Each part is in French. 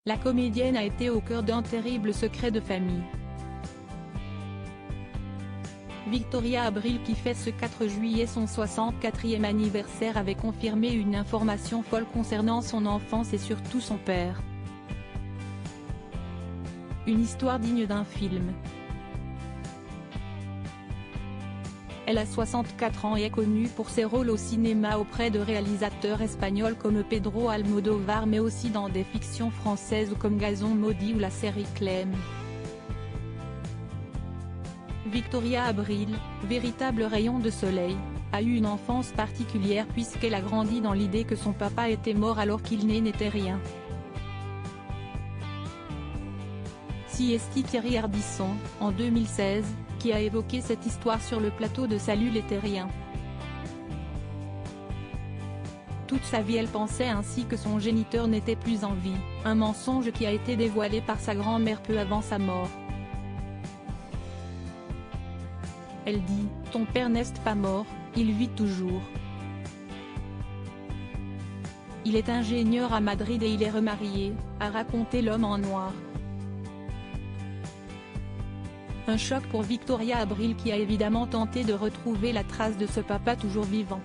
La comédienne a été au cœur d'un terrible secret de famille. Victoria Abril, qui fête ce 4 juillet son 64e anniversaire, avait confirmé une information folle concernant son enfance et surtout son père. Une histoire digne d'un film. Elle a 64 ans et est connue pour ses rôles au cinéma auprès de réalisateurs espagnols comme Pedro Almodóvar, mais aussi dans des fictions françaises comme Gazon maudit ou la série Clem. Victoria Abril, véritable rayon de soleil, a eu une enfance particulière puisqu'elle a grandi dans l'idée que son papa était mort alors qu'il n'était rien. C'est Thierry Ardisson, en 2016, qui a évoqué cette histoire sur le plateau de Salut les Terriens. Toute sa vie elle pensait ainsi que son géniteur n'était plus en vie, un mensonge qui a été dévoilé par sa grand-mère peu avant sa mort. Elle dit « Ton père n'est pas mort, il vit toujours. Il est ingénieur à Madrid et il est remarié », a raconté l'homme en noir. Un choc pour Victoria Abril qui a évidemment tenté de retrouver la trace de ce papa toujours vivant.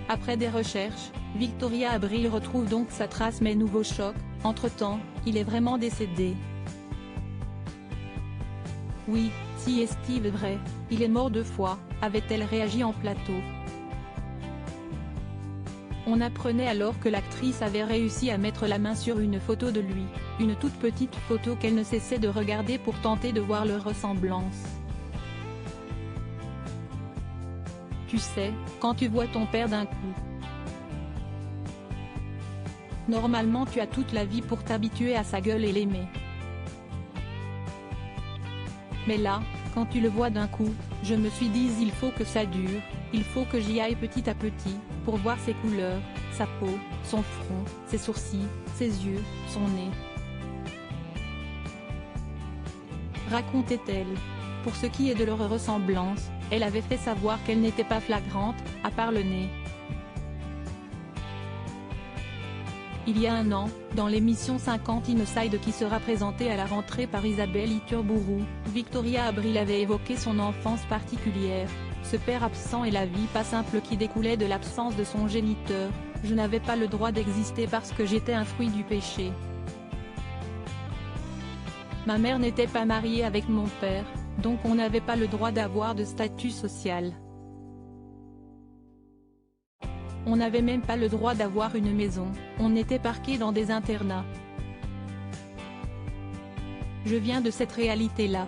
Après des recherches, Victoria Abril retrouve donc sa trace, mais nouveau choc, entre-temps, il est vraiment décédé. Oui, si est vrai, il est mort 2 fois, avait-elle réagi en plateau. On apprenait alors que l'actrice avait réussi à mettre la main sur une photo de lui, une toute petite photo qu'elle ne cessait de regarder pour tenter de voir leur ressemblance. Tu sais, quand tu vois ton père d'un coup. Normalement tu as toute la vie pour t'habituer à sa gueule et l'aimer. Mais là, quand tu le vois d'un coup, je me suis dit il faut que ça dure, il faut que j'y aille petit à petit, pour voir ses couleurs, sa peau, son front, ses sourcils, ses yeux, son nez. Racontait-elle. Pour ce qui est de leur ressemblance, elle avait fait savoir qu'elle n'était pas flagrante, à part le nez. Il y a un an, dans l'émission 50 Inside qui sera présentée à la rentrée par Isabelle Iturburu, Victoria Abril avait évoqué son enfance particulière, ce père absent et la vie pas simple qui découlait de l'absence de son géniteur. Je n'avais pas le droit d'exister parce que j'étais un fruit du péché. Ma mère n'était pas mariée avec mon père, donc on n'avait pas le droit d'avoir de statut social. On n'avait même pas le droit d'avoir une maison, on était parqués dans des internats. Je viens de cette réalité-là.